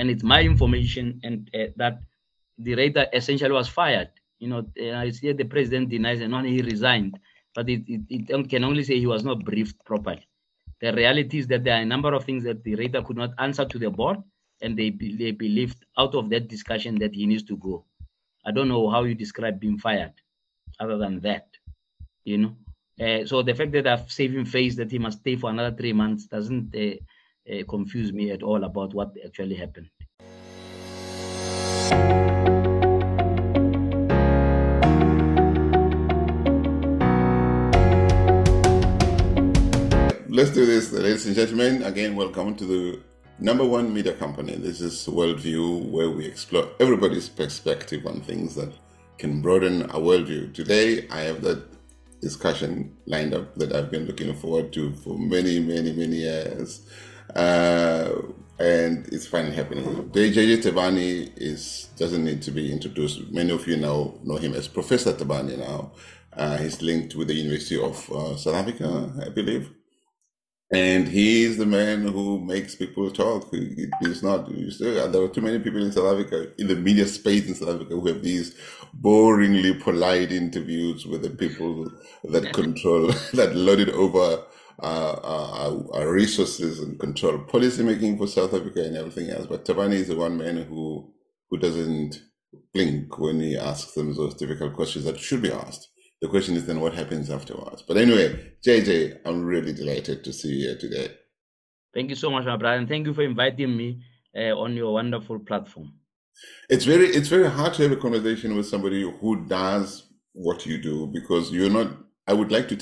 and it's my information, and that the radar essentially was fired. I see the president denies and he resigned, but it can only say he was not briefed properly. The reality is that there are a number of things that the radar could not answer to the board, and they believed out of that discussion that he needs to go. I don't know how you describe being fired, other than that, So the fact that I've saved him face that he must stay for another 3 months doesn't confuse me at all about what actually happened. Let's do this, ladies and gentlemen. Again, welcome to the #1 media company. This is WorldView, where we explore everybody's perspective on things that can broaden our worldview. Today, I have that discussion lined up that I've been looking forward to for many, many, many years. And it's finally happening. JJ Tabane doesn't need to be introduced. Many of you now know him as Professor Tabane now. He's linked with the University of South Africa, I believe. And he's the man who makes people talk. He's not. There are too many people in South Africa, in the media space in South Africa, who have these boringly polite interviews with the people that control, that loaded over our resources and control policy making for South Africa and everything else. But Tabane is the one man who doesn't blink when he asks them those difficult questions that should be asked. The question is then what happens afterwards. But anyway, JJ, I'm really delighted to see you here today. Thank you so much, my brother, and thank you for inviting me on your wonderful platform. It's very hard to have a conversation with somebody who does what you do, because you're not. I would like to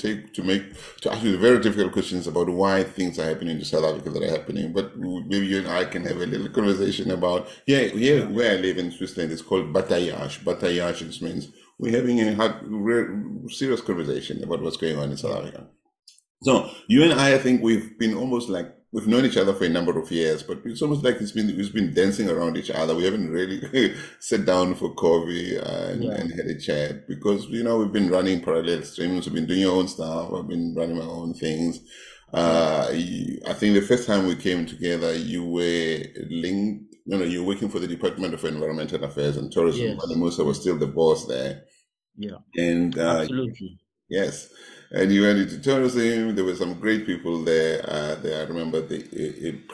ask you very difficult questions about why things are happening to South Africa that are happening. But maybe you and I can have a little conversation about here where I live in Switzerland. It's called Battayage. Battayage just means we're having a serious conversation about what's going on in South Africa. So you and I think we've been almost like we've known each other for a number of years, but it's almost like we've been dancing around each other. We haven't really sat down for coffee and had a chat, because we've been running parallel streams. We've been doing your own stuff. I've been running my own things. I think the first time we came together, you were linked. You were working for the Department of Environmental Affairs and Tourism. Yes. Wale Musa was still the boss there. Yeah. And absolutely. Yes. And you went into tourism. There were some great people there. I remember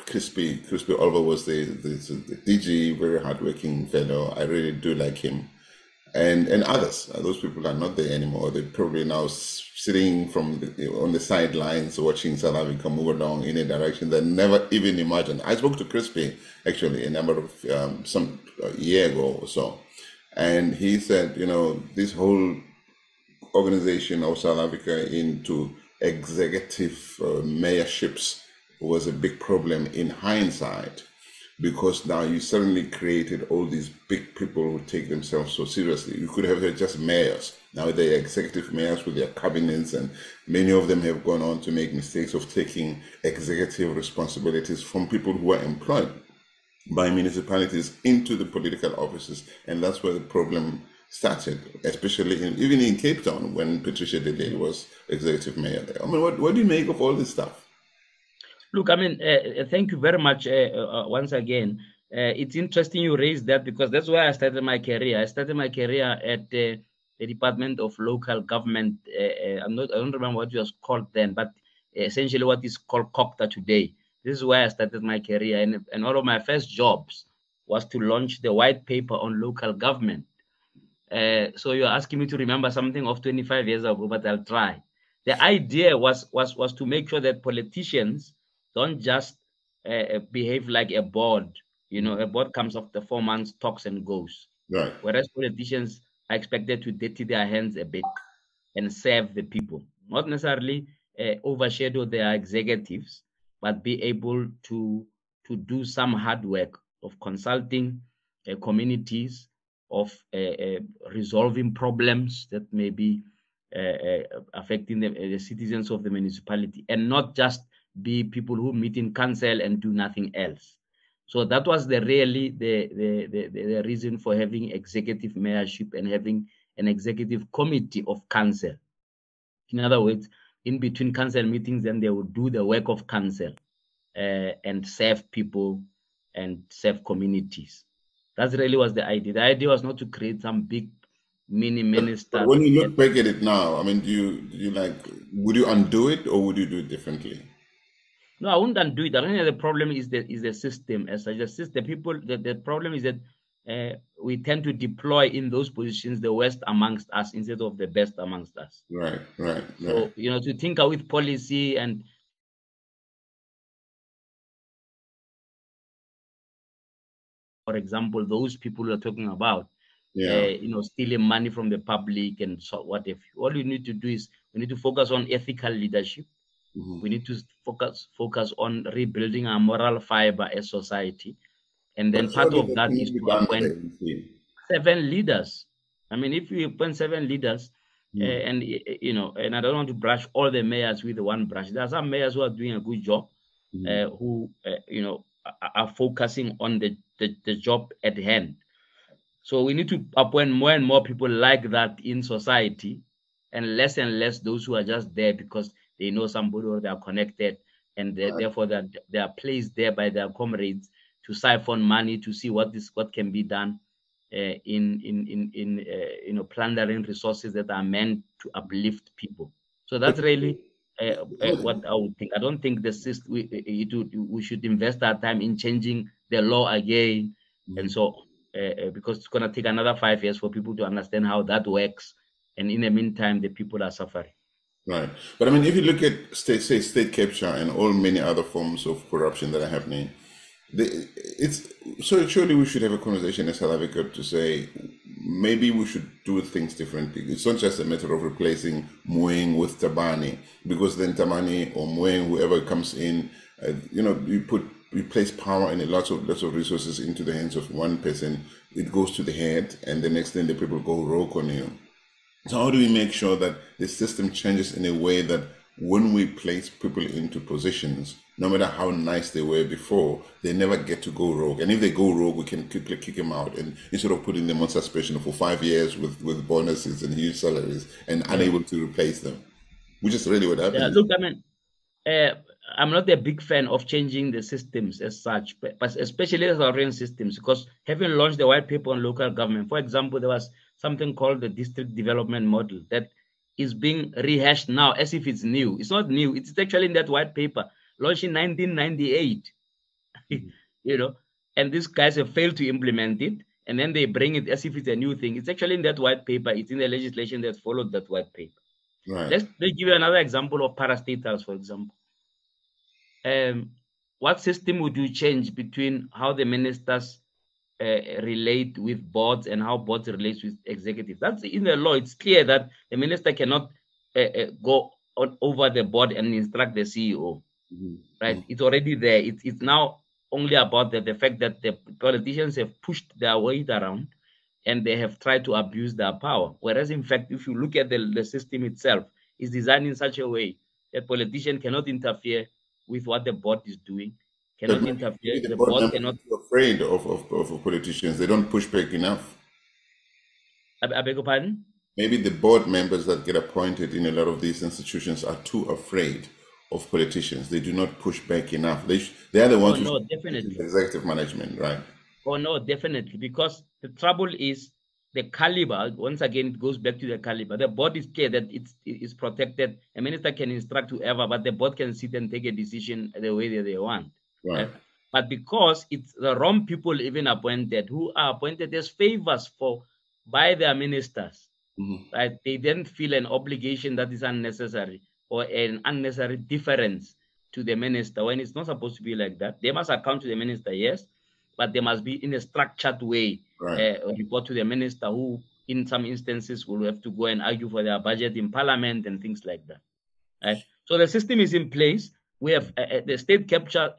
Crispy Oliver was the DG, very hardworking fellow. I really do like him. And others. Those people are not there anymore. They're probably now sitting on the sidelines watching South Africa move along in a direction they never even imagined. I spoke to Crispy actually a number of some year ago or so, and he said, this whole organization of South Africa into executive mayorships was a big problem in hindsight, because now you suddenly created all these big people who take themselves so seriously. You could have had just mayors. Now they're executive mayors with their cabinets, and many of them have gone on to make mistakes of taking executive responsibilities from people who are employed by municipalities into the political offices. And that's where the problem started, especially even in Cape Town, when Patricia de Lille was executive mayor there. I mean, what do you make of all this stuff? Look, thank you very much once again. It's interesting you raised that, because that's where I started my career. I started my career at the Department of Local Government. I don't remember what it was called then, but essentially what is called COCTA today. This is where I started my career, and one of my first jobs was to launch the white paper on local government. So you're asking me to remember something of 25 years ago, but I'll try. The idea was to make sure that politicians don't just behave like a board. A board comes after 4 months, talks and goes. Right. Whereas politicians are expected to dirty their hands a bit and serve the people, not necessarily overshadow their executives, but be able to do some hard work of consulting communities, of resolving problems that may be affecting the citizens of the municipality, and not just be people who meet in council and do nothing else. So that was the reason for having executive mayorship and having an executive committee of council. In other words, in between council meetings, then they would do the work of council and serve people and serve communities. That's really was the idea. The idea was not to create some big mini minister. But when you look back at it now, I mean, do you like, would you undo it or would you do it differently? No, I wouldn't undo it. I don't think the problem is the system as such. The problem is that we tend to deploy in those positions the worst amongst us instead of the best amongst us. Right. So, to tinker with policy and, for example, those people we're talking about, stealing money from the public and so what if. All you need to do is we need to focus on ethical leadership. We need to focus on rebuilding our moral fiber as society. And then part of that is to appoint 7 leaders. I mean, if you appoint 7 leaders, and I don't want to brush all the mayors with one brush. There are some mayors who are doing a good job, who are focusing on the job at hand. So we need to appoint more and more people like that in society, and less those who are just there because they know somebody or they are connected, and therefore they are placed there by their comrades to siphon money to see what can be done in plundering resources that are meant to uplift people. So that's really what I would think. I don't think the system we should invest our time in changing the law again, and so because it's going to take another 5 years for people to understand how that works, and in the meantime the people are suffering. Right. But I mean, if you look at state capture and all many other forms of corruption that are happening, surely we should have a conversation in South Africa to say maybe we should do things differently. It's not just a matter of replacing Moeng with Tabane, because then Tabane or Moeng, whoever comes in, you place power and lots of resources into the hands of one person. It goes to the head, and the next thing the people go rogue on you. So how do we make sure that the system changes in a way that when we place people into positions, no matter how nice they were before, they never get to go rogue? And if they go rogue, we can quickly kick them out, and instead of putting them on suspension for 5 years with bonuses and huge salaries and unable to replace them, which is really what happened. Yeah, look, I mean, I'm not a big fan of changing the systems as such, but especially the South systems, because having launched the white paper on local government, for example, there was something called the district development model that is being rehashed now as if it's new. It's not new. It's actually in that white paper launched in 1998. And these guys have failed to implement it, and then they bring it as if it's a new thing. It's actually in that white paper. It's in the legislation that followed that white paper. Right. Let's give you another example of parastatals, for example. What system would you change between how the ministers relate with boards and how boards relate with executives? That's in the law. It's clear that the minister cannot go over the board and instruct the CEO. Right? It's already there. It's now only about the fact that the politicians have pushed their weight around and they have tried to abuse their power. Whereas, in fact, if you look at the system itself, it's designed in such a way that politicians cannot interfere with what the board is doing, cannot interfere. The board cannot be afraid of politicians. They don't push back enough. I beg your pardon? Maybe the board members that get appointed in a lot of these institutions are too afraid of politicians. They do not push back enough. They are the ones who definitely executive management, right? Oh no, definitely, because the trouble is the caliber. Once again, it goes back to the caliber. The board is clear that it's protected. A minister can instruct whoever, but the board can sit and take a decision the way that they want. Right. But because it's the wrong people even appointed, who are appointed as favors by their ministers, right? They then feel an obligation that is unnecessary, or an unnecessary difference to the minister, when it's not supposed to be like that. They must account to the minister, yes, but they must be in a structured way, right. Report to the minister, who in some instances will have to go and argue for their budget in parliament and things like that. Right? So the system is in place. We have the state capture.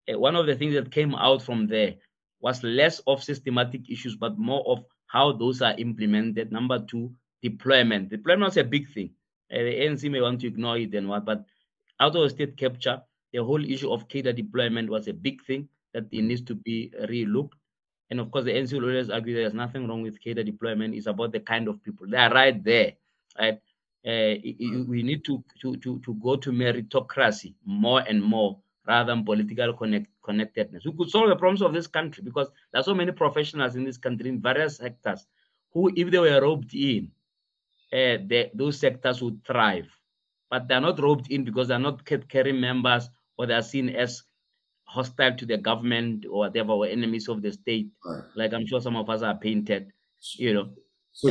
One of the things that came out from there was less of systematic issues, but more of how those are implemented. Number 2, deployment. Deployment was a big thing. The ANC may want to ignore it and what, but out of state capture, the whole issue of cadre deployment was a big thing that it needs to be re-looked. And of course, the ANC will always argue there's nothing wrong with cadre deployment. It's about the kind of people. They are right there. Right? We need to go to meritocracy more and more, rather than political connectedness. We could solve the problems of this country because there are so many professionals in this country in various sectors who, if they were roped in, those sectors would thrive. But they're not roped in because they're not carrying members, or they're seen as hostile to the government or whatever, or enemies of the state. Right. Like I'm sure some of us are painted, you know. So,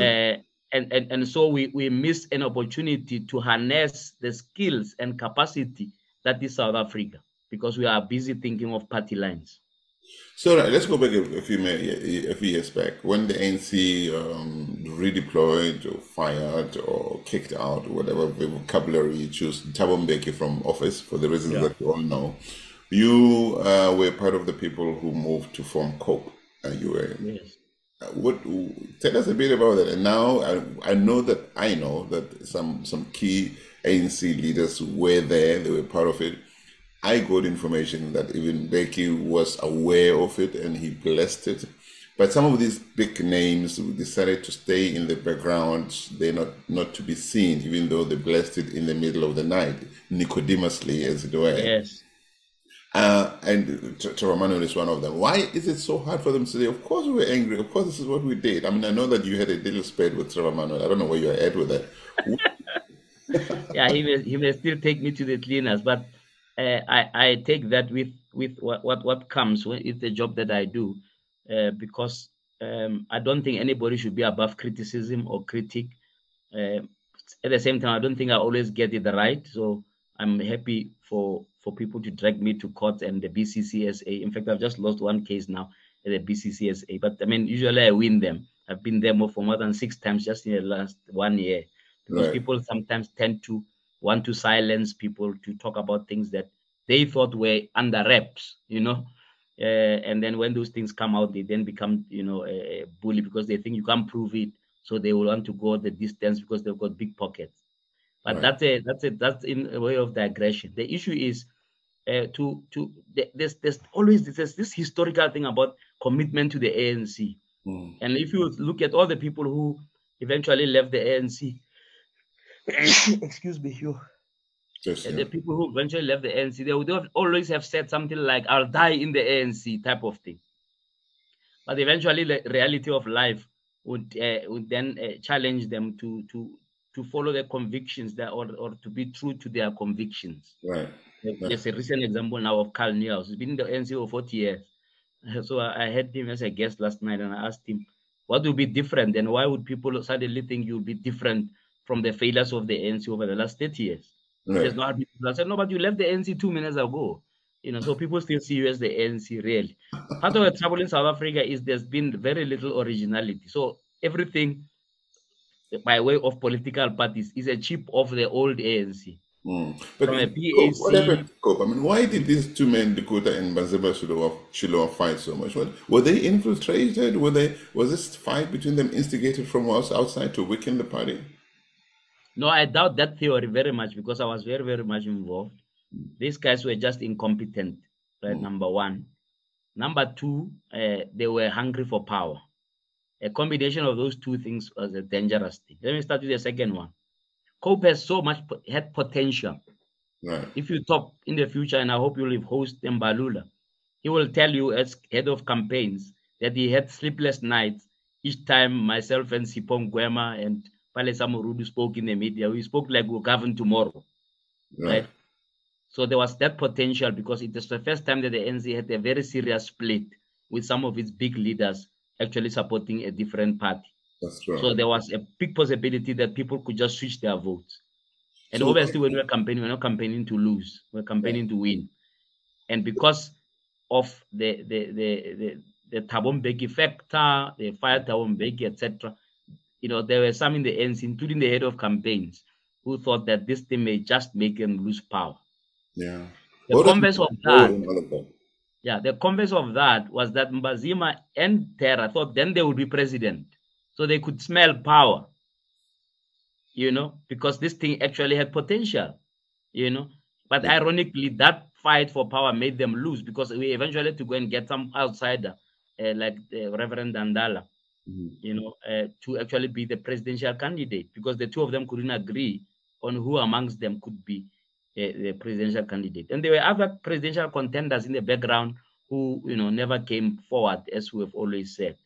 And so we miss an opportunity to harness the skills and capacity that is South Africa because we are busy thinking of party lines. so let's go back a few years back when the ANC redeployed or fired or kicked out, whatever vocabulary you choose, Thabo Mbeki from office for the reasons that you all know. You were part of the people who moved to form COPE. You were. Yes. Tell us a bit about that. And now I know that some key ANC leaders were there. They were part of it. I got information that even Becky was aware of it and he blessed it. But some of these big names decided to stay in the background. They're not to be seen, even though they blessed it in the middle of the night, Nicodemously, as it were. Yes. And Tabane is one of them. Why is it so hard for them to say, of course we were angry, of course this is what we did? I mean, I know that you had a little spade with Tabane. I don't know where you're at with that. Yeah, he may still take me to the cleaners, but I take that with what comes when it's the job that I do, because I don't think anybody should be above criticism or critique. At the same time, I don't think I always get it right. So I'm happy for people to drag me to court and the BCCSA. In fact, I've just lost one case now at the BCCSA. But I mean, usually I win them. I've been there for more than 6 times just in the last 1 year, because people sometimes tend to want to silence people, to talk about things that they thought were under wraps, and then when those things come out, they then become, a bully because they think you can't prove it. So they will want to go the distance because they've got big pockets. But that's in a way of digression. The issue is there's always this historical thing about commitment to the ANC. And if you look at all the people who eventually left the ANC, excuse me, the people who eventually left the ANC, they would always have said something like, I'll die in the ANC type of thing. But eventually the reality of life would then challenge them to follow their convictions or to be true to their convictions. Right. There's a recent example now of Carl Niehaus. He's been in the ANC for 40 years. So I had him as a guest last night and I asked him, what would be different and why would people suddenly think you'll be different from the failures of the ANC over the last 30 years? Right. There's not people. I said, no, but you left the ANC 2 minutes ago. So people still see you as the ANC, really. Part of the trouble in South Africa is there's been very little originality. So everything by way of political parties is a chip of the old ANC. But from a PAC, what happened to COPE? I mean, why did these two men, Dakota and Banzeba Shiloh, fight so much? Were they infiltrated? Was this fight between them instigated from outside to weaken the party? No, I doubt that theory very much because I was very, very much involved. These guys were just incompetent, right? Number one. Number two, they were hungry for power. A combination of those two things was a dangerous thing. Let me start with the second one. COPE has so much had potential. Right. If you talk in the future, and I hope you'll host Mbalula, he will tell you as head of campaigns that he had sleepless nights each time myself and Sipho Ngwema and Pale Samurudu spoke in the media. We spoke like we'll govern tomorrow. Right? So there was that potential because it was the first time that the ANC had a very serious split with some of its big leaders actually supporting a different party. That's true. So there was a big possibility that people could just switch their votes. And obviously when we're campaigning, we're not campaigning to lose. We're campaigning to win. And because of the Thabo Mbeki factor, the fire Thabo Mbeki, etc., there were some in the ANC, including the head of campaigns, who thought that this thing may just make them lose power. Yeah. The converse of that. Yeah, the converse of that was that Mbazima and Terra thought then they would be president. So they could smell power, because this thing actually had potential, But ironically, that fight for power made them lose because we eventually had to go and get some outsider like Reverend Dandala, to actually be the presidential candidate because the two of them couldn't agree on who amongst them could be the presidential candidate. And there were other presidential contenders in the background who, never came forward, as we have always said.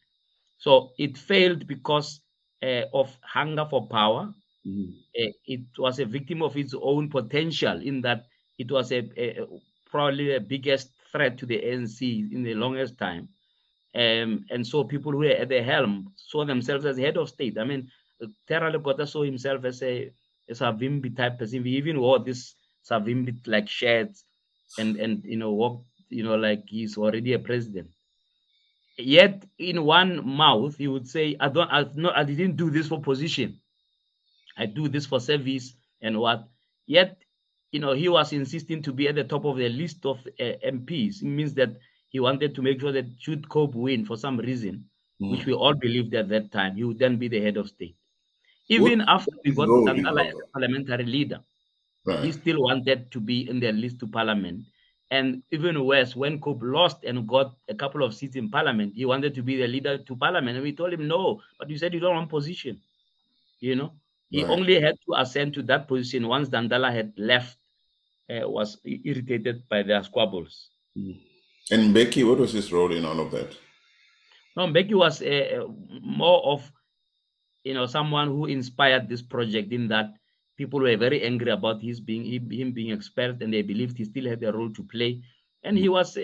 So it failed because of hunger for power. It was a victim of its own potential, in that it was probably the biggest threat to the ANC in the longest time. And so people who were at the helm saw themselves as head of state. I mean, Terra Lekota saw himself as a Savimbi type person. He even wore this Savimbi like shirts and walked, like he's already a president. Yet in one mouth he would say, I didn't do this for position. I do this for service and what. Yet, he was insisting to be at the top of the list of MPs. It means that he wanted to make sure that should Cope win for some reason, which we all believed at that time, he would then be the head of state. Even after we got Tantala as a parliamentary leader, he still wanted to be in the list to parliament. And even worse, when Cope lost and got a couple of seats in parliament, he wanted to be the leader to parliament. And we told him, no, but you said you don't want position. He only had to ascend to that position once Dandala had left, was irritated by their squabbles. And Becky, what was his role in all of that? No, Becky was more of, someone who inspired this project, in that people were very angry about him being expelled, and they believed he still had a role to play. And he was,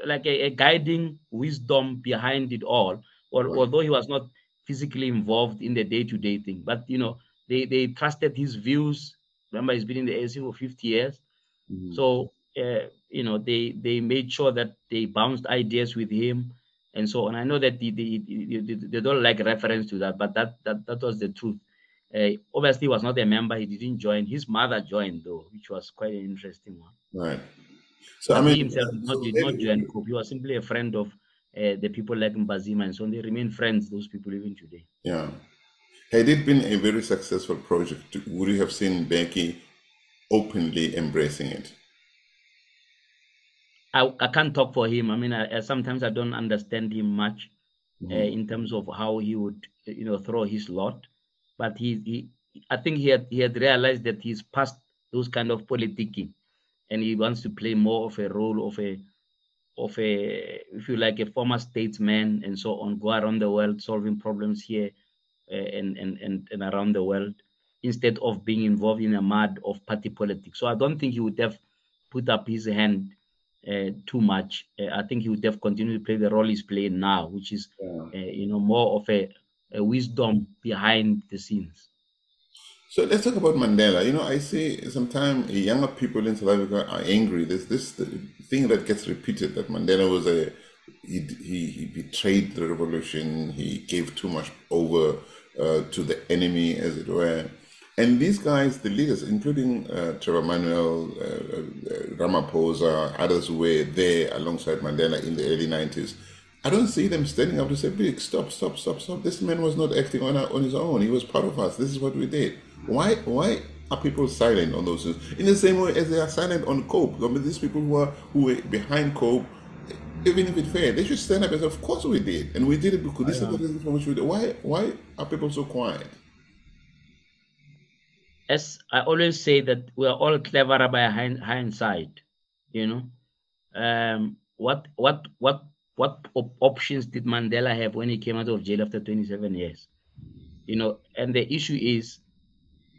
like a guiding wisdom behind it all, although he was not physically involved in the day-to-day thing. But, they trusted his views. Remember, he's been in the ANC for 50 years. So, they made sure that they bounced ideas with him and so on. I know that they don't like reference to that, but that was the truth. Obviously, he was not a member. He didn't join. His mother joined, though, which was quite an interesting one. Right. So, he himself did not join COPE. He was simply a friend of the people like Mbazima, and so on. They remain friends, those people, even today. Yeah. Had it been a very successful project, would you have seen Becky openly embracing it? I can't talk for him. I mean, sometimes I don't understand him much in terms of how he would, throw his lot. But I think he had realized that he's past those kind of politicking, and he wants to play more of a role of a, if you like, a former statesman and so on, go around the world solving problems here and around the world, instead of being involved in a mud of party politics. So I don't think he would have put up his hand too much. I think he would have continued to play the role he's playing now, which is, more of a wisdom behind the scenes. So let's talk about Mandela. I see sometimes younger people in South Africa are angry. There's this thing that gets repeated, that Mandela was he betrayed the revolution. He gave too much over to the enemy, as it were. And these guys, the leaders, including Trevor Manuel, Ramaphosa, others who were there alongside Mandela in the early 90s, I don't see them standing up to say, "Big, stop. This man was not acting on his own. He was part of us. This is what we did." Why are people silent on those things? In the same way as they are silent on COPE. I mean, these people who were behind COPE, even if it failed, they should stand up and say, "Of course we did. And we did it because this is the reason for which we did." Why are people so quiet? As I always say, that we are all cleverer by hindsight. What options did Mandela have when he came out of jail after 27 years? And the issue is,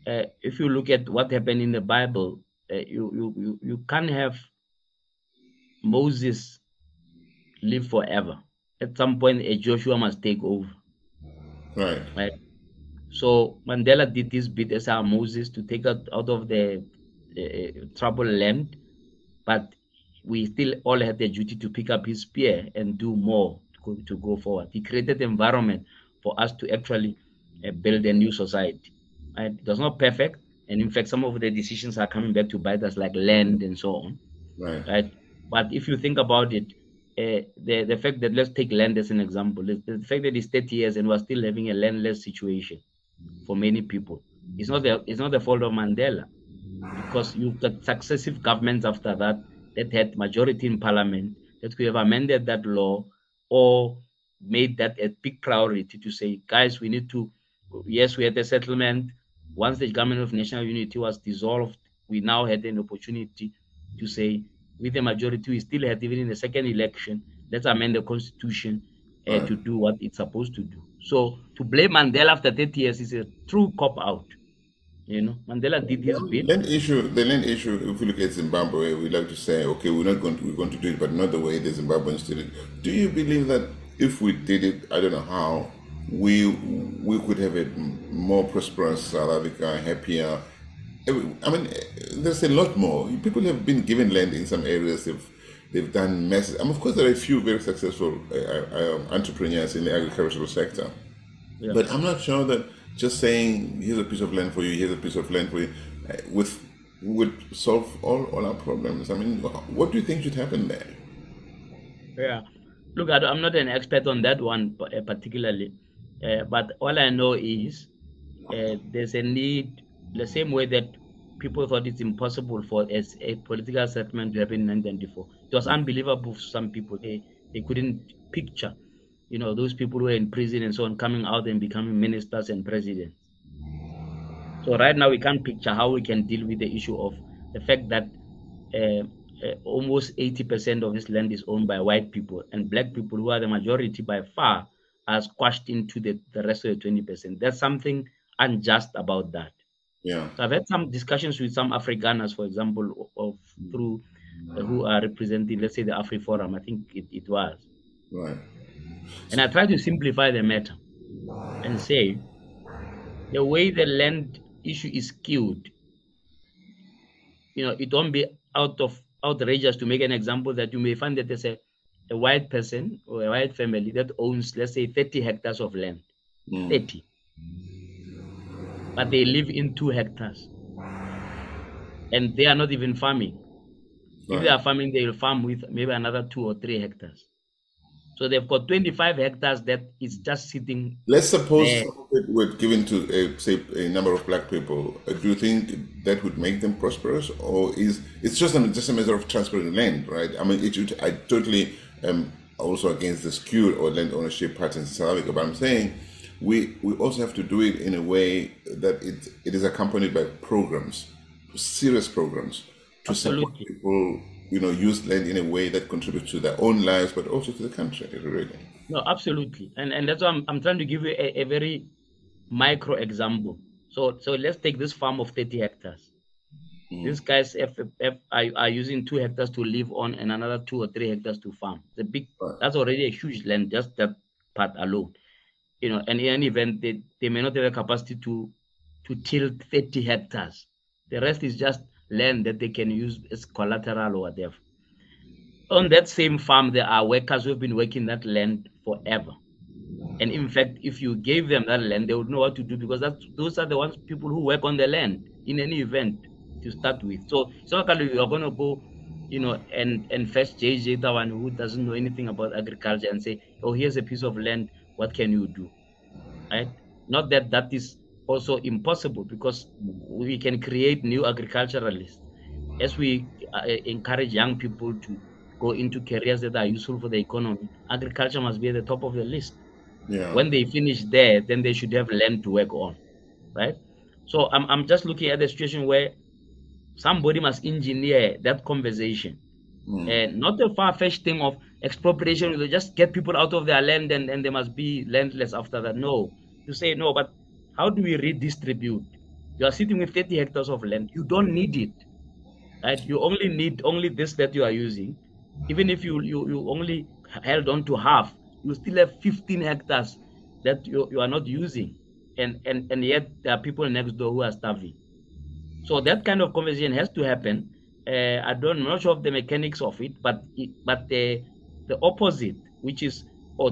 if you look at what happened in the Bible, you can't have Moses live forever. At some point, a Joshua must take over. Right. So Mandela did his bit as our Moses to take us out of the troubled land, but we still all had the duty to pick up his spear and do more to go forward. He created the environment for us to actually build a new society. Right? It was not perfect, and in fact, some of the decisions are coming back to bite us, like land and so on. Right? But if you think about it, the fact that, let's take land as an example, the fact that it's 30 years and we're still having a landless situation for many people, it's not the fault of Mandela, because you've got successive governments after that had majority in parliament that could have amended that law or made that a big priority to say, guys, we had a settlement. Once the government of national unity was dissolved, we now had an opportunity to say, with the majority we still had, even in the second election, let's amend the constitution to do what it's supposed to do. So to blame Mandela after 30 years is a true cop-out. Mandela did his bit. The land issue, if we look at Zimbabwe, we like to say, okay, we're going to do it, but not the way the Zimbabweans did it. Do you believe that if we did it, I don't know how, we could have a more prosperous South Africa, happier? I mean, there's a lot more. People have been given land in some areas. They've done massive. Of course, there are a few very successful entrepreneurs in the agricultural sector, but I'm not sure that just saying here's a piece of land for you, here's a piece of land for you, would solve all our problems. I mean, what do you think should happen there? Yeah, look, I'm not an expert on that one particularly, but all I know is there's a need. The same way that people thought it's impossible for a political settlement to happen in 1994. It was unbelievable for some people. They couldn't picture, those people who were in prison and so on coming out and becoming ministers and presidents. So right now we can't picture how we can deal with the issue of the fact that almost 80% of this land is owned by white people, and black people, who are the majority by far, are squashed into the rest of the 20%. There's something unjust about that. Yeah. So I've had some discussions with some Afrikaners, for example, who are representing, let's say, the AfriForum. I think it was. Right. And I try to simplify the matter and say the way the land issue is skewed, it won't be outrageous to make an example that you may find that there's a white person or a white family that owns, let's say, 30 hectares of land. 30. But they live in 2 hectares. And they are not even farming. Right. If they are farming, they will farm with maybe another 2 or 3 hectares. So they've got 25 hectares that is just sitting. Let's suppose it were given to, say, a number of black people. Do you think that would make them prosperous? Or it's just a matter of transferring land, right? I mean, I totally am also against the skewed or land ownership patterns in South Africa, but I'm saying we also have to do it in a way that it is accompanied by programs, serious programs, to support people, use land in a way that contributes to their own lives, but also to the country, really. No, absolutely. And that's why I'm trying to give you a very micro example. So let's take this farm of 30 hectares. These guys are using 2 hectares to live on and another 2 or 3 hectares to farm. That's already a huge land, just that part alone. And in any event, they may not have a capacity to till 30 hectares. The rest is just land that they can use as collateral or whatever. On that same farm, there are workers who have been working that land forever. And in fact, if you gave them that land, they would know what to do, because those are the people who work on the land in any event to start with. So it's not like you're going to go, and fetch JJ, the one who doesn't know anything about agriculture, and say, oh, here's a piece of land, what can you do? Right? Not that is also impossible, because we can create new agriculturalists as we encourage young people to go into careers that are useful for the economy. Agriculture must be at the top of the list. Yeah. When they finish there, then they should have land to work on, right? So I'm just looking at the situation where somebody must engineer that conversation, and not a far-fetched thing of expropriation. They just get people out of their land and they must be landless after that. No, you say no, but how do we redistribute? You are sitting with 30 hectares of land. You don't need it, right? You only need this that you are using. Even if you only held on to half, you still have 15 hectares that you are not using, and yet there are people next door who are starving. So that kind of conversation has to happen. I'm not sure of the mechanics of it, but the opposite, which is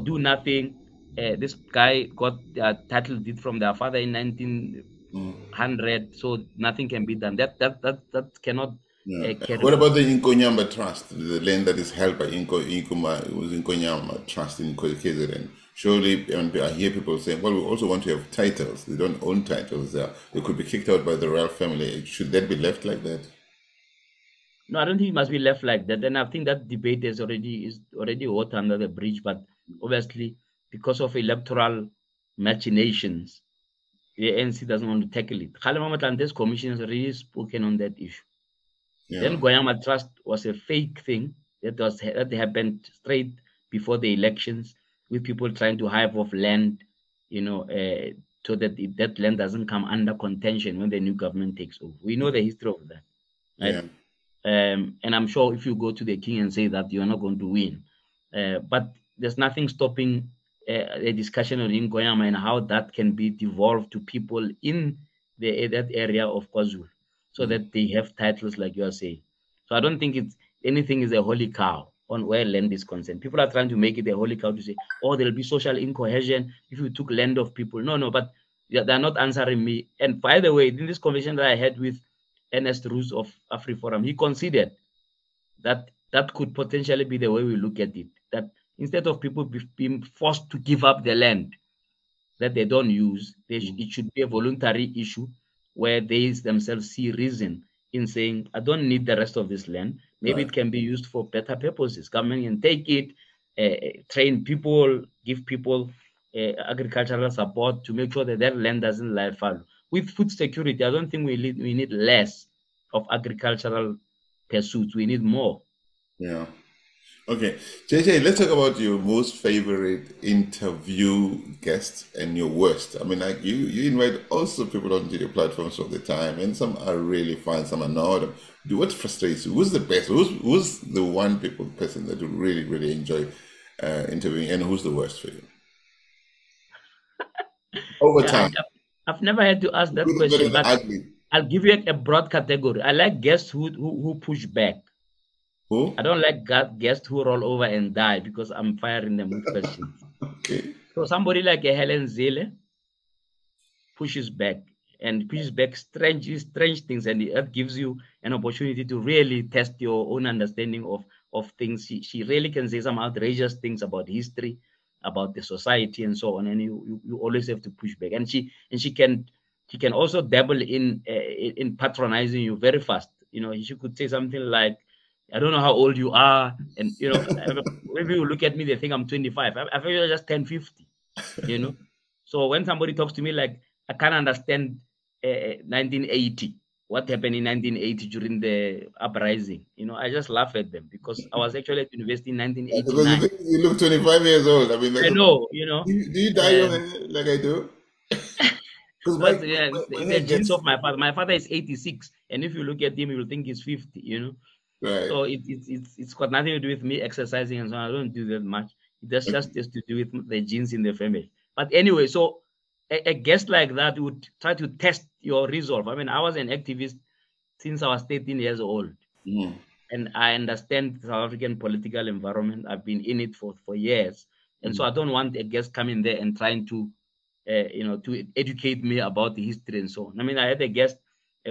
do nothing. This guy got their title deed from their father in 1900, so nothing can be done. That cannot. What about the Inkonyamba Trust, the land that is held by Inkonyamba Trust in KZN? Surely, I hear people saying, well, we also want to have titles. They don't own titles. They could be kicked out by the royal family. Should that be left like that? No, I don't think it must be left like that. And I think that debate is already water under the bridge. But obviously, because of electoral machinations, the ANC doesn't want to tackle it. Kgalema Matlante's commission has already spoken on that issue. Yeah. Then Goyama Trust was a fake thing that happened straight before the elections, with people trying to hive off land, so that that land doesn't come under contention when the new government takes over. We know the history of that, right? Yeah. And I'm sure if you go to the king and say that, you're not going to win. But there's nothing stopping a discussion on Ngoyama and how that can be devolved to people in that area of KwaZulu, so that they have titles like you are saying. So I don't think it's anything is a holy cow on where land is concerned. People are trying to make it a holy cow to say, oh, there'll be social incohesion if you took land of people. No, but they're not answering me. And by the way, in this conversation that I had with Ernest Roos of AfriForum, he considered that that could potentially be the way we look at it. That instead of people being forced to give up the land that they don't use, it should be a voluntary issue where they themselves see reason in saying, I don't need the rest of this land. Maybe it can be used for better purposes. Government can take it, train people, give people agricultural support to make sure that their land doesn't lie fallow. With food security, I don't think we need less of agricultural pursuits. We need more. Yeah. Okay. JJ, let's talk about your most favorite interview guest and your worst. I mean, like you invite also people onto your platforms all the time, and some are really fun, some are not. What frustrates you? Who's the best? Who's the one person that you really, really enjoy interviewing, and who's the worst for you? Over Yeah, time. I've never had to ask that Good, question, and but ugly. I'll give you a broad category. I like guests who push back. Who? I don't like guests who roll over and die because I'm firing them with questions. Okay. So somebody like a Helen Zille pushes back strange things, and it gives you an opportunity to really test your own understanding of things. She really can say some outrageous things about history, about the society, and so on. And you always have to push back. And she can also dabble in patronizing you very fast. She could say something like, I don't know how old you are, and maybe you look at me, they think I'm 25. I feel just 10, 50. So when somebody talks to me like, I can't understand 1980, what happened in 1980 during the uprising, I just laugh at them, because I was actually at university in Because 1989. you look 25 years old. I mean, I like, know, do you dye your hair like I do? Because but yeah, my the hair genes gets of my father. My father is 86, and if you look at him, you will think he's 50. right. So it's got nothing to do with me exercising and so on. I don't do that much. That's just to do with the genes in the family. But anyway, so a guest like that would try to test your resolve. I mean, I was an activist since I was 13 years old, Mm. and I understand the South African political environment. I've been in it for years, and so I don't want a guest coming there and trying to to educate me about the history and so on. I mean, I had a guest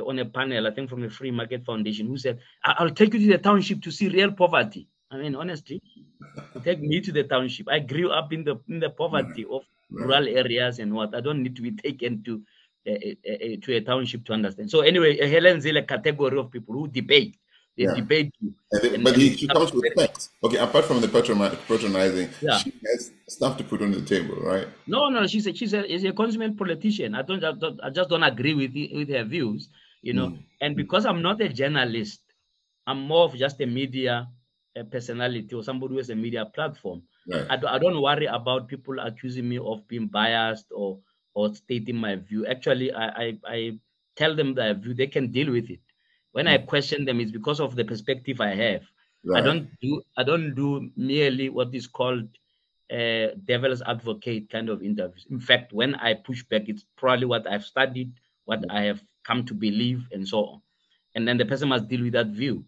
on a panel, I think from the Free Market Foundation, who said, I'll take you to the township to see real poverty. I mean, honestly, to take me to the township. I grew up in the poverty of Right. rural areas and what. I don't need to be taken to a township to understand. So anyway, Helen Zille category of people who debate. They Yeah. debate you. But And she comes with facts. Okay, apart from the patronizing, yeah. she has stuff to put on the table, right? No, she's a consummate politician. I just don't agree with her views, And because I'm not a journalist, I'm more of just a media personality, or somebody who has a media platform. Right. I don't worry about people accusing me of being biased or stating my view. Actually, I tell them their view. They can deal with it. When I question them, it's because of the perspective I have. I Right. don't do merely what is called devil's advocate kind of interviews. In fact, when I push back, it's probably what I've studied, what I have come to believe, and so on. And then the person must deal with that view.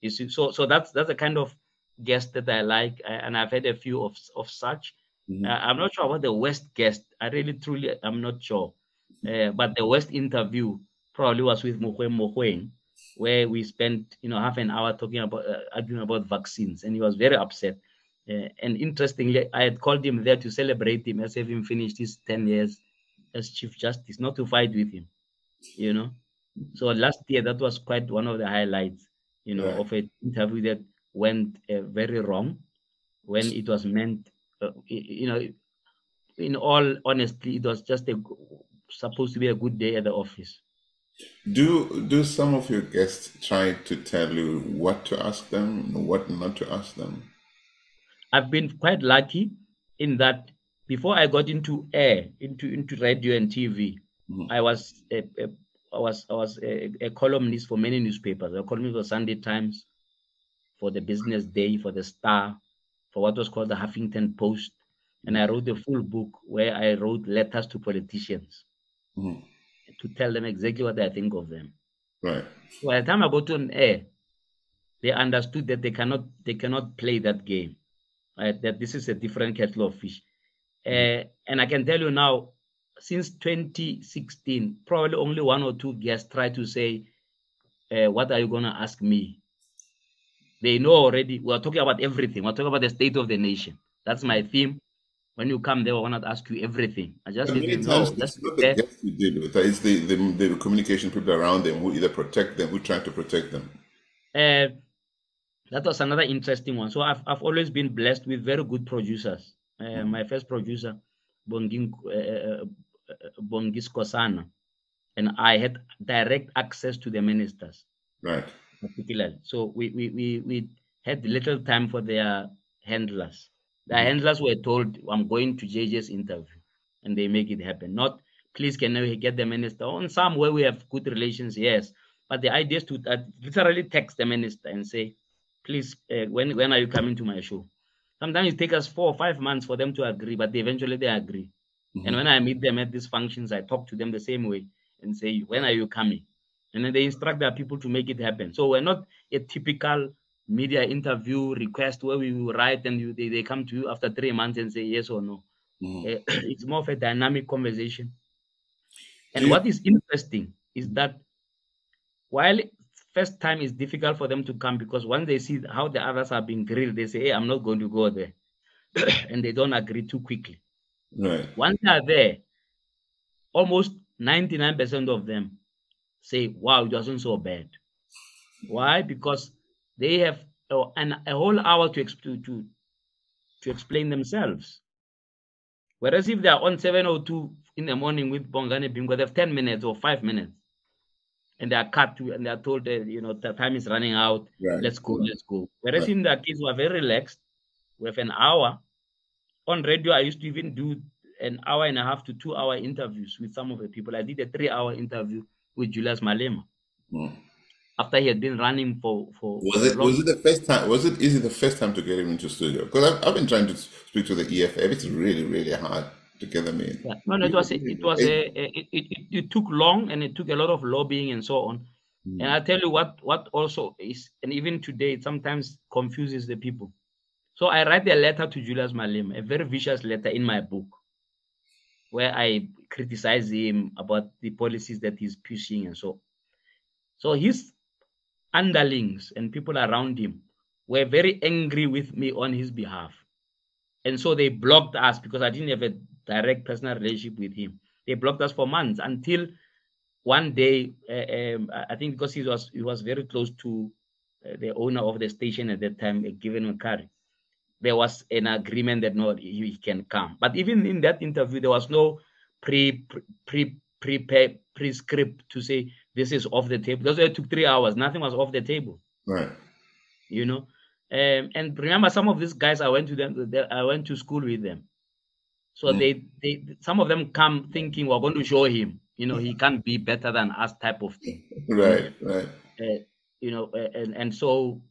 You see, so that's the kind of guest that I like, and I've had a few of such. I'm not sure about the West guest. I really truly I'm not sure. But the West interview probably was with Mogoeng, where we spent half an hour talking about arguing about vaccines, and he was very upset. And interestingly, I had called him there to celebrate him as having finished his 10 years as Chief Justice, not to fight with him. So last year, that was quite one of the highlights, Right. of an interview that went very wrong when it was meant, in all honesty, it was just supposed to be a good day at the office. Do some of your guests try to tell you what to ask them and what not to ask them? I've been quite lucky in that before I got into air, into radio and TV, Mhm. I was a columnist for many newspapers. A columnist for Sunday Times, for the Business Day, for the Star, for what was called the Huffington Post, and I wrote a full book where I wrote letters to politicians Mhm. to tell them exactly what I think of them. Right. So by the time I got on air, they understood that they cannot play that game. Right? That this is a different kettle of fish. And I can tell you now, since 2016, probably only one or two guests try to say, what are you going to ask me? They know already. We're talking about everything. We're talking about the state of the nation. That's my theme. When you come there, I want to ask you everything. I just And say to many them, times no, just it's sit not the there. guests you deal with, it's the communication people around them who either protect them, who try to protect them. That was another interesting one. So I've always been blessed with very good producers. My first producer, Bongis Kosana, and I had direct access to the ministers, Right. particularly. So we had little time for their handlers. The Mhm. handlers were told, I'm going to JJ's interview, and they make it happen. Not, please, can we get the minister? On some where we have good relations, yes. But the idea is to literally text the minister and say, please, when are you coming to my show? Sometimes it takes us 4 or 5 months for them to agree, but eventually they agree. And when I meet them at these functions, I talk to them the same way and say, when are you coming? And then they instruct their people to make it happen. So we're not a typical media interview request where we will write and they come to you after 3 months and say yes or no. It's more of a dynamic conversation. Do And you, what is interesting is that while first time is difficult for them to come, because once they see how the others are being grilled, they say, hey, I'm not going to go there. And they don't agree too quickly. right. Once they are there, almost 99% of them say, wow, it wasn't so bad. Why? Because they have a whole hour to explain themselves. Whereas if they are on 7:02 in the morning with Bongane Bingo, they have 10 minutes or 5 minutes. And they are cut to, and they are told, the time is running out. Right. Let's go, let's go. Whereas Right. in the case, we are very relaxed. We have an hour. On radio, I used to even do an hour and a half to 2 hour interviews with some of the people. I did a 3 hour interview with Julius Malema Mm. after he had been running for Was a it long was it the first time? Was it easy the first time to get him into studio? Because I've been trying to speak to the EFF. It's really really hard to get them in. Yeah. No, it it took long, and it took a lot of lobbying and so on. And I tell you what also is, and even today, it sometimes confuses the people. So I write a letter to Julius Malema, a very vicious letter in my book, where I criticize him about the policies that he's pushing and so. So his underlings and people around him were very angry with me on his behalf. And so they blocked us because I didn't have a direct personal relationship with him. They blocked us for months until one day, I think because he was very close to the owner of the station at that time, Given Makari, there was an agreement that no, he can come. But even in that interview, there was no prescript to say this is off the table. That's why it took 3 hours. Nothing was off the table. Right. You know, and remember, some of these guys, I went to school with them. So they some of them come thinking we're going to show him, he can't be better than us, type of thing. Right. Right. And so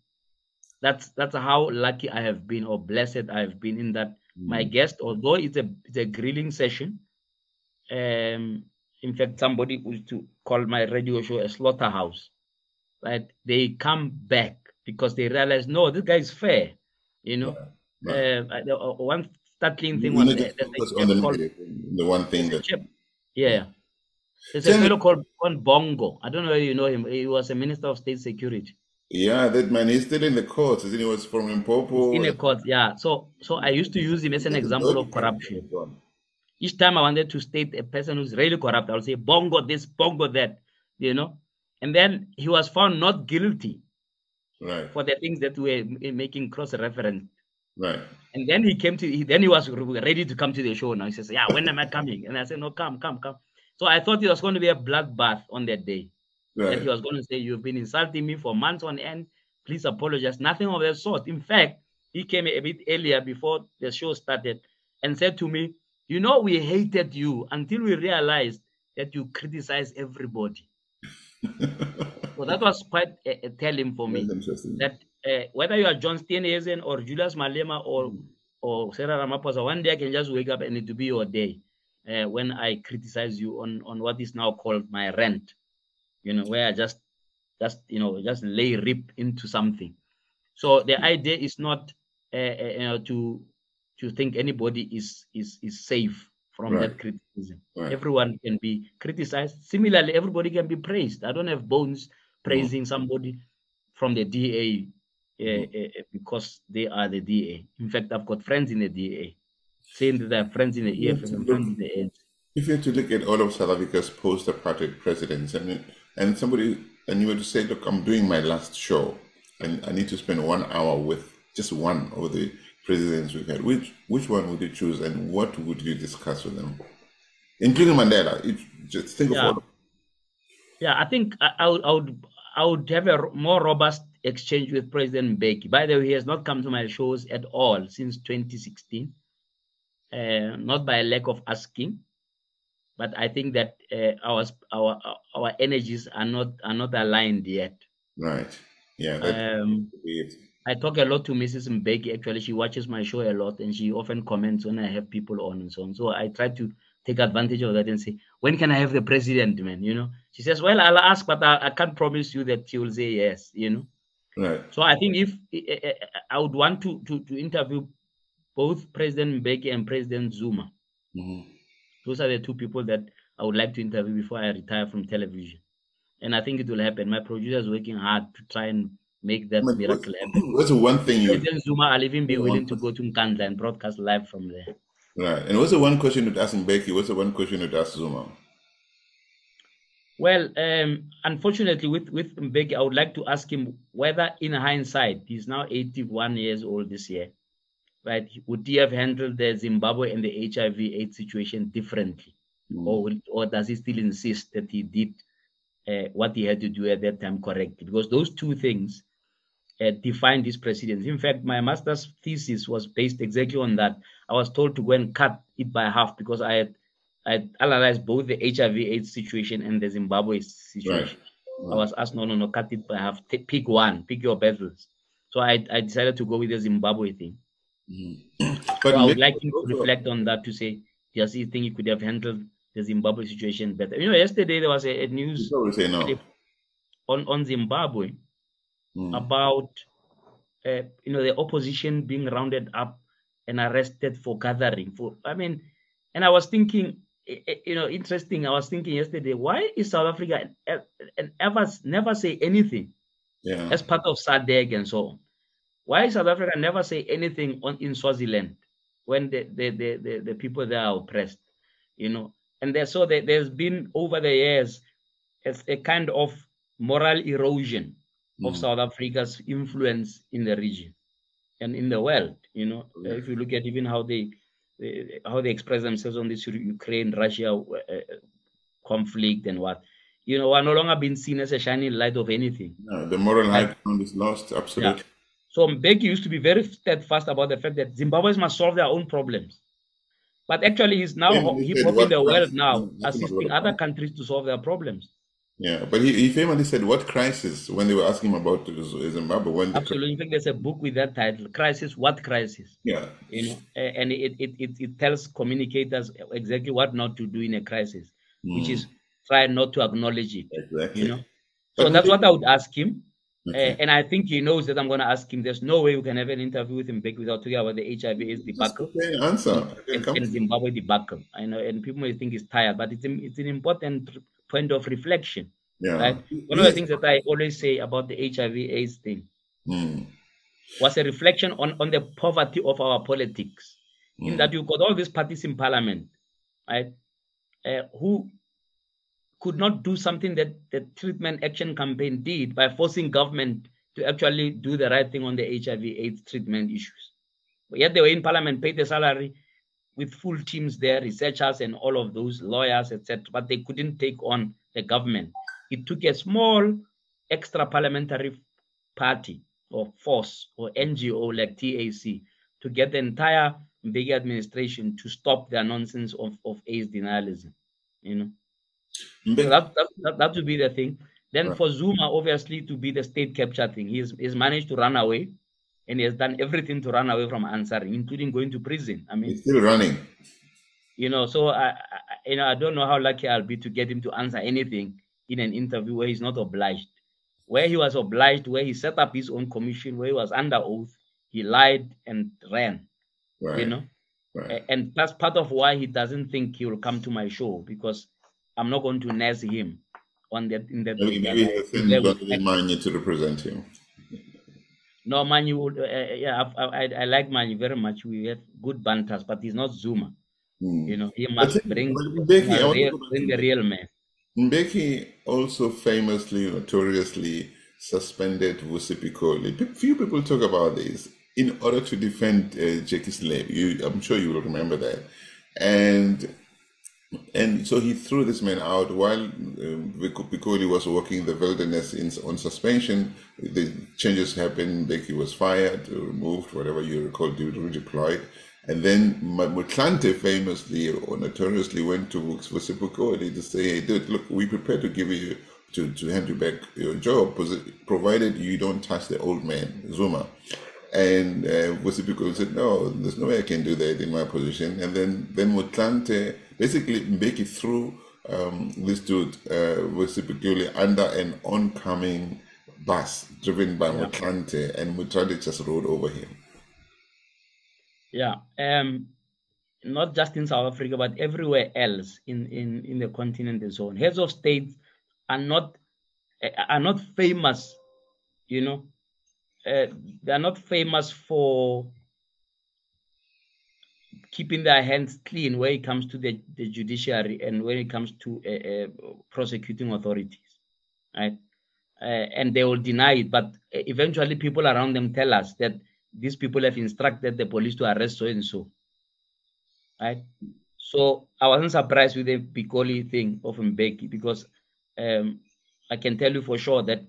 that's how lucky I have been, or blessed I have been, in that my guest, although it's a grilling session, in fact, somebody used to call my radio show a slaughterhouse, right? They come back because they realize, no, this guy is fair, Right. one startling thing We was need to there's a focus on chap the called negative, the one thing there's a that. chap, Yeah. yeah. There's a Tell me, fellow called Bongo. I don't know whether you know him. He was a minister of state security. yeah, that man, he's still in the courts. Isn't he? Was from He's in a Limpopo. court, yeah. So I used to use him as an example of corruption. Each time I wanted to state a person who's really corrupt, I would say Bongo this, Bongo that, And then he was found not guilty Right. for the things that were making cross reference. Right. And then he was ready to come to the show. Now he says, yeah, when am I coming? And I said, no, come. So I thought it was going to be a bloodbath on that day. Right. That he was going to say, "You've been insulting me for months on end. Please apologize." Nothing of that sort. In fact, he came a bit earlier before the show started and said to me, "You know, we hated you until we realized that you criticize everybody." So that was quite a telling for me. That's interesting. That whether you are John Steenhuisen or Julius Malema or Sarah Ramaphosa, one day I can just wake up and it will be your day when I criticize you on what is now called my rant. You know, where I just lay rip into something. So the idea is not to think anybody is safe from Right. that criticism. Right. Everyone can be criticized. Similarly, everybody can be praised. I don't have bones praising somebody from the DA because they are the DA. In fact, I've got friends in the DA saying that I have friends in the EFF and friends in the ANC. If you had to look at all of South Africa's post-apartheid presidents, and somebody, and you were to say, look, I'm doing my last show, and I need to spend 1 hour with just one of the presidents we've had, which one would you choose, and what would you discuss with them, including Mandela? Just think of all. Yeah, I think I would have a more robust exchange with President Mbeki. By the way, he has not come to my shows at all since 2016, not by lack of asking. But I think that our energies are not aligned yet. Right. Yeah. I talk a lot to Mrs. Mbeki. Actually, she watches my show a lot, and she often comments when I have people on and so on. So I try to take advantage of that and say, when can I have the president, man? You know, she says, well, I'll ask, but I can't promise you that she will say yes. You know. Right. So I think if I would want to interview both President Mbeki and President Zuma. Those are the two people that I would like to interview before I retire from television. And I think it will happen. My producer is working hard to try and make that miracle happen. What's the one thing President Zuma, I'll even be willing to go to Nkandla and broadcast live from there. Right. And what's the one question you'd ask Mbeki? What's the one question you'd ask Zuma? Well, unfortunately, with Mbeki, I would like to ask him whether, in hindsight, he's now 81 years old this year, right? Would he have handled the Zimbabwe and the HIV/AIDS situation differently? Or does he still insist that he did what he had to do at that time correctly? Because those two things defined his presidency. In fact, my master's thesis was based exactly on that. I was told to go and cut it by half because I had analyzed both the HIV/AIDS situation and the Zimbabwe situation. Right. I was asked, no, cut it by half. Pick one, pick your battles. So I decided to go with the Zimbabwe thing. But so I would like him to reflect on that to say, does he think he could have handled the Zimbabwe situation better? You know, yesterday there was a news clip on Zimbabwe about the opposition being rounded up and arrested for gathering. And I was thinking, interesting. I was thinking yesterday, why is South Africa and never say anything as part of SADC and so on? Why South Africa never say anything in Swaziland when the people there are oppressed, And there's been over the years a kind of moral erosion of South Africa's influence in the region and in the world. If you look at even how they express themselves on this Ukraine-Russia conflict and what, are no longer being seen as a shining light of anything. No, the moral high ground is lost, absolutely. Yeah. So Mbeki used to be very steadfast about the fact that Zimbabweans must solve their own problems. But actually, he's now hip-hop in the world now, assisting other countries to solve their problems. Yeah, but he famously said, what crisis, when they were asking him about Zimbabwe? Absolutely. In fact, there's a book with that title, Crisis, What Crisis? Yeah. And it tells communicators exactly what not to do in a crisis, which is try not to acknowledge it. Exactly. So that's what I would ask him. Okay. And I think he knows that I'm going to ask him. There's no way we can have an interview with him without talking about the HIV/AIDS debacle and Zimbabwe debacle. I know, and people may think he's tired, but it's an important point of reflection. Yeah. Right? One of the things that I always say about the HIV/AIDS thing was a reflection on the poverty of our politics. In that you've got all these parties in parliament, right, who could not do something that the treatment action campaign did by forcing government to actually do the right thing on the HIV/AIDS treatment issues. But yet they were in parliament, paid the salary, with full teams there, researchers and all of those lawyers, etc. But they couldn't take on the government. It took a small extra parliamentary party or force or NGO like TAC to get the entire Mbeki administration to stop their nonsense of AIDS denialism. So that would be the thing. Then right. for Zuma, obviously, to be the state capture thing, he's managed to run away, and he has done everything to run away from answering, including going to prison. I mean, He's still running. So I don't know how lucky I'll be to get him to answer anything in an interview where he's not obliged. Where he was obliged, where he set up his own commission, where he was under oath, he lied and ran. Right. Right. And that's part of why he doesn't think he will come to my show, because I'm not going to nurse him on that. Maybe he'll send Mani to represent him. No, Mani would. I like Mani very much. We have good banters, but he's not Zuma. He must bring the real man. Mbeki also famously, notoriously suspended Vusi Pikoli. Few people talk about this in order to defend Jackie Slave. I'm sure you will remember that. And so he threw this man out while Pikoli was working the wilderness on suspension. The changes happened. Mbeki was fired, removed, whatever you recall, redeployed. And then Mutlante famously or notoriously went to Vusi Pikoli to say, hey, dude, look, we prepared to give you, to hand you back your job, provided you don't touch the old man, Zuma. And Vusi Pikoli said, no, there's no way I can do that in my position. And then Mutlante, basically Mbeki threw this dude, Vusi Pikoli, under an oncoming bus driven by Mutlante, and Mutlante just rode over him. Yeah, not just in South Africa, but everywhere else in the continent and so on. Heads of state are not famous, they are not famous for keeping their hands clean when it comes to the judiciary and when it comes to prosecuting authorities, right? And they will deny it, but eventually people around them tell us that these people have instructed the police to arrest so and so, right? So I wasn't surprised with the Pikoli thing of Mbeki, because I can tell you for sure that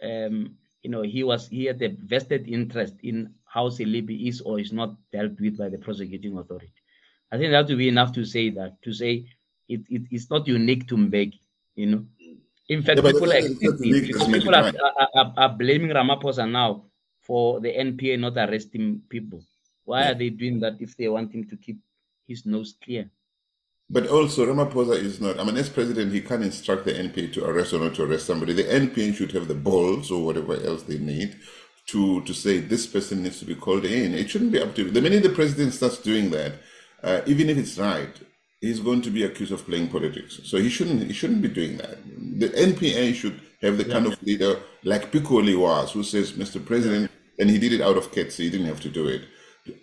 he had a vested interest in how Selebi is or is not dealt with by the prosecuting authority. I think that would be enough to say that, to say it's not unique to Mbeki, In fact, people are blaming Ramaphosa now for the NPA not arresting people. Why are they doing that if they want him to keep his nose clear? But also, Ramaphosa is not, as president, he can't instruct the NPA to arrest or not to arrest somebody. The NPA should have the balls or whatever else they need to say this person needs to be called in. It shouldn't be up to, the minute the president starts doing that, even if it's right, he's going to be accused of playing politics. So he shouldn't be doing that. The NPA should have the kind of leader like Pikoli was, who says, Mr. President, and he did it out of courtesy, he didn't have to do it.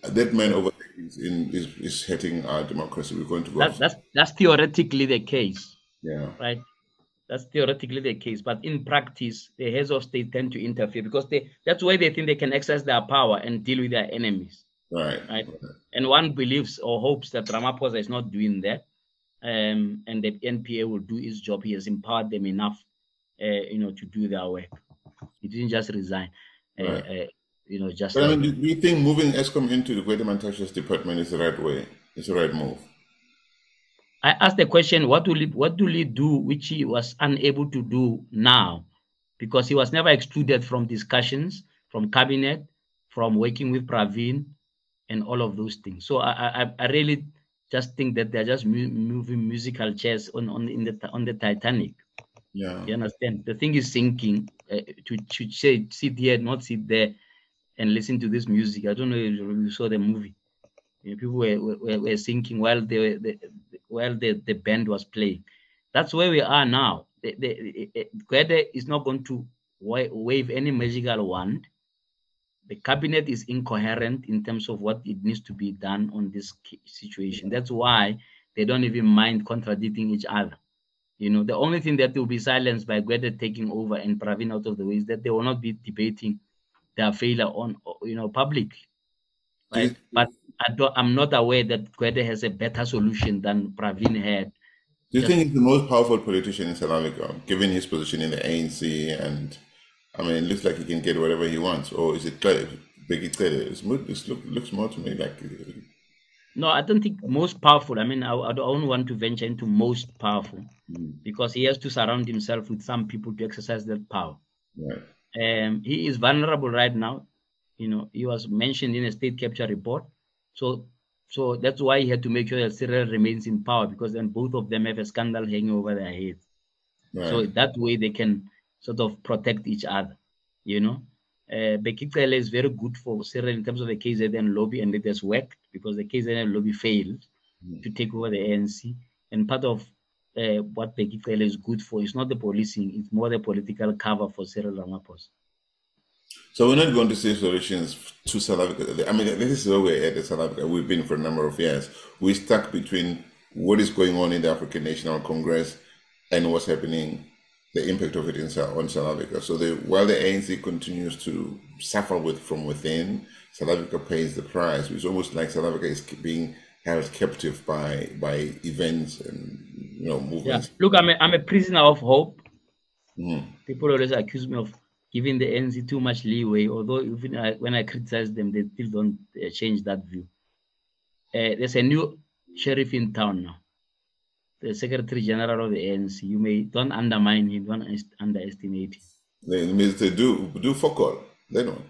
That man over there is hurting our democracy. We're going to go. That's theoretically the case. Yeah. Right. That's theoretically the case, but in practice, the heads of state tend to interfere because that's why they think they can exercise their power and deal with their enemies. Right. And one believes or hopes that Ramaphosa is not doing that, and the NPA will do its job. He has empowered them enough, to do their work. He didn't just resign. Right. Just. But do you think moving ESCOM into the Greater Mantashes department is the right way? It's the right move? I asked the question, what will he do, which he was unable to do now, because he was never excluded from discussions, from cabinet, from working with Pravin, and all of those things. So I really just think that they're just moving musical chairs on the Titanic. Yeah. You understand? The thing is sinking. To say sit here, not sit there, and listen to this music. I don't know if you saw the movie. People were sinking while the band was playing. That's where we are now. Gwede is not going to wave any magical wand. The cabinet is incoherent in terms of what it needs to be done on this situation. That's why they don't even mind contradicting each other. The only thing that will be silenced by Gwede taking over and Pravin out of the way is that they will not be debating their failure on, publicly. Right? But I'm not aware that Gwede has a better solution than Pravin had. Do you Just think he's the most powerful politician in South Africa, given his position in the ANC? And I mean, it looks like he can get whatever he wants. Or is it Biggie Clear? Looks more to me like. no, I don't think most powerful. I mean, I don't want to venture into most powerful because he has to surround himself with some people to exercise that power. Right. He is vulnerable right now. You know, he was mentioned in a state capture report. So that's why he had to make sure that Cyril remains in power, because then both of them have a scandal hanging over their heads. Right. So that way they can sort of protect each other, you know. Bekele is very good for Cyril in terms of the KZN lobby, and it has worked because the KZN lobby failed to take over the ANC. And part of what Bekele is good for is not the policing, it's more the political cover for Cyril Ramaphosa. So we're not going to see solutions to South Africa. I mean, this is where we're at in South Africa. We've been for a number of years. We're stuck between what is going on in the African National Congress and what's happening, the impact of it on South Africa. So while the ANC continues to suffer from within, South Africa pays the price. It's almost like South Africa is being held captive by events and movements. Yeah. Look, I'm a prisoner of hope. People always accuse me of giving the ANC too much leeway, although even when I criticize them, they still don't change that view. There's a new sheriff in town now, the Secretary General of the ANC. Don't undermine him, don't underestimate him. It means they do focal. They don't.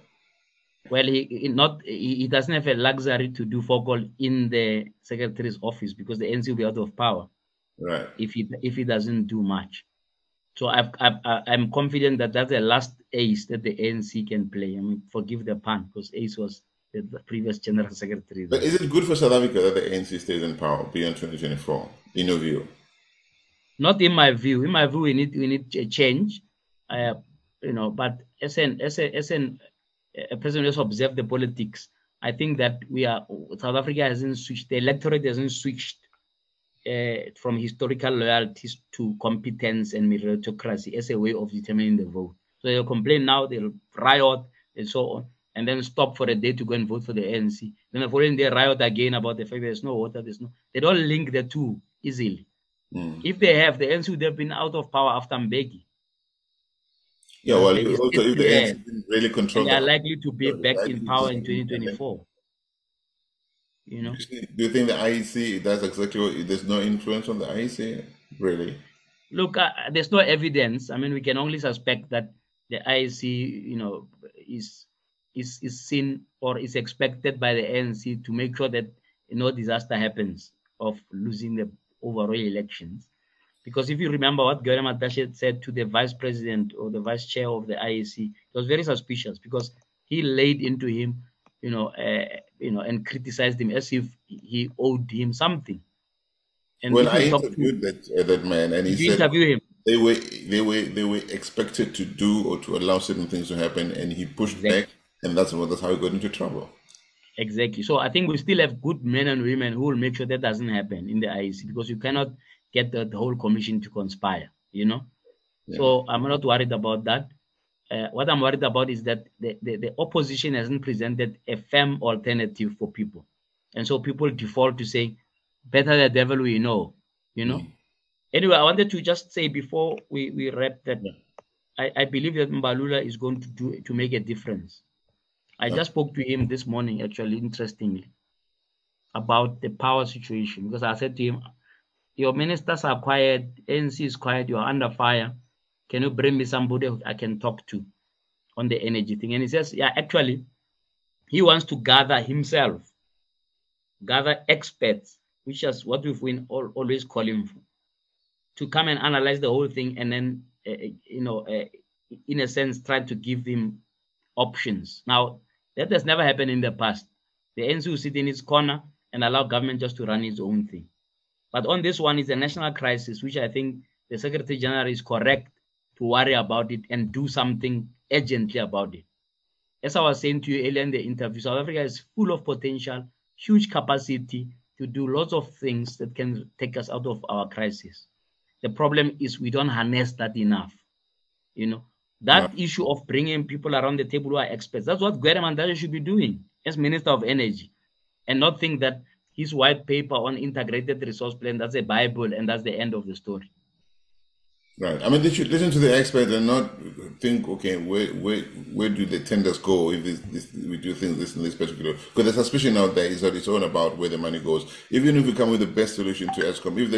Well, he doesn't have a luxury to do focal in the secretary's office because the ANC will be out of power. Right. If he doesn't do much. So I'm confident that that's the last ace that the ANC can play. I mean, forgive the pun, because ace was the previous general secretary. But is it good for South Africa that the ANC stays in power beyond 2024, in your view? Not in my view. In my view, we need a change. But as a person who has observed the politics, I think that South Africa hasn't switched. The electorate hasn't switched from historical loyalties to competence and meritocracy as a way of determining the vote. So they'll complain now, they'll riot and so on, and then stop for a day to go and vote for the ANC. Then the following day riot again about the fact there's no water, they don't link the two easily. If they have, the ANC would have been out of power after Mbeki. Yeah, well, also if the ANC didn't really control, they are likely to be back in power in 2024. You know. Do you think the IEC does exactly what? There's no influence on the IEC, really? Look, there's no evidence. I mean, we can only suspect that the IEC, is seen or is expected by the ANC to make sure that no disaster happens of losing the overall elections. Because if you remember what Gwede Mantashe said to the vice president or the vice chair of the IEC, it was very suspicious because he laid into him, and criticized him as if he owed him something. And when I interviewed that man, and he said him, they were expected to do or to allow certain things to happen, and he pushed back, and that's how he got into trouble. Exactly. So I think we still have good men and women who will make sure that doesn't happen in the IEC, because you cannot get the whole commission to conspire, Yeah. So I'm not worried about that. What I'm worried about is that the opposition hasn't presented a firm alternative for people. And so people default to say, better the devil we know, Anyway, I wanted to just say before we wrap that I believe that Mbalula is going to make a difference. I just spoke to him this morning, actually, interestingly, about the power situation, because I said to him, your ministers are quiet, ANC is quiet, you're under fire. Can you bring me somebody I can talk to on the energy thing? And he says, yeah, actually, he wants to gather experts, which is what we've always call him for, to come and analyze the whole thing, and then, in a sense, try to give him options. Now, that has never happened in the past. The ANC will sit in its corner and allow government just to run its own thing. But on this one, it's a national crisis, which I think the Secretary General is correct to worry about it and do something urgently about it. As I was saying to you earlier in the interview, South Africa is full of potential, huge capacity to do lots of things that can take us out of our crisis. The problem is we don't harness that enough. That issue of bringing people around the table who are experts, that's what Gwede Mantashe should be doing as Minister of Energy. and not think that his white paper on integrated resource plan, that's a Bible and that's the end of the story. Right. I mean, they should listen to the experts and not think, okay, where do the tenders go if we do things this in this particular? Because the suspicion out there is that it's all about where the money goes. Even if we come with the best solution to ESCOM, if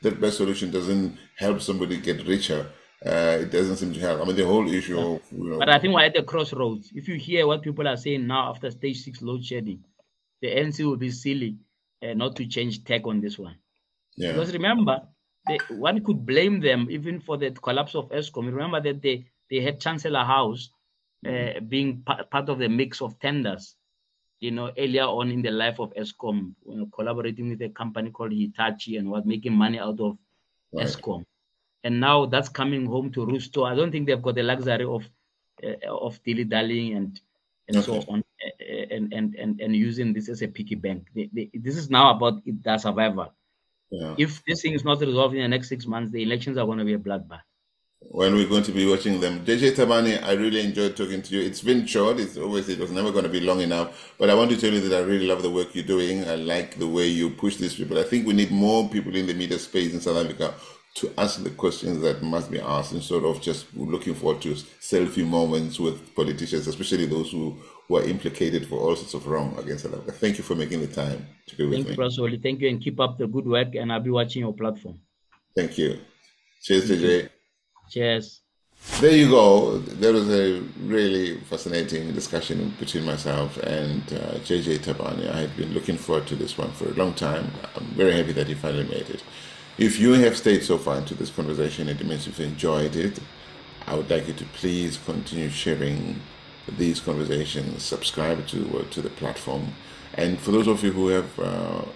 that best solution doesn't help somebody get richer, it doesn't seem to help. I mean, the whole issue of, But I think we're at the crossroads. If you hear what people are saying now after stage 6 load shedding, the ANC will be silly not to change tack on this one. Yeah. Because remember, one could blame them even for the collapse of ESCOM. Remember that they had Chancellor House being part of the mix of tenders, earlier on in the life of ESCOM, collaborating with a company called Hitachi and making money out of ESCOM. And now that's coming home to roost. So I don't think they've got the luxury of dilly-dallying and so on, and using this as a piggy bank. This is now about their survival. Yeah. If this thing is not resolved in the next 6 months, the elections are going to be a bloodbath. When we're going to be watching them. JJ Tabane, I really enjoyed talking to you. It's been short. It was never going to be long enough. But I want to tell you that I really love the work you're doing. I like the way you push these people. I think we need more people in the media space in South Africa to ask the questions that must be asked instead of just looking forward to selfie moments with politicians, especially those who are implicated for all sorts of wrong against South Africa. Thank you for making the time to be with me. Thank you, Prof. Thank you, and keep up the good work, and I'll be watching your platform. Thank you. Cheers, JJ. Cheers. There you go. There was a really fascinating discussion between myself and JJ Tabane. I had been looking forward to this one for a long time. I'm very happy that he finally made it. If you have stayed so far into this conversation, it means you've enjoyed it. I would like you to please continue sharing these conversations, subscribe to the platform. And for those of you who have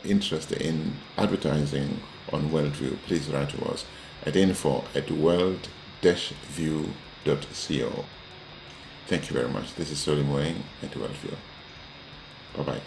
interest in advertising on WorldView, please write to us at info@world-view.co. Thank you very much. This is Soli Moeng at WorldView. Bye-bye.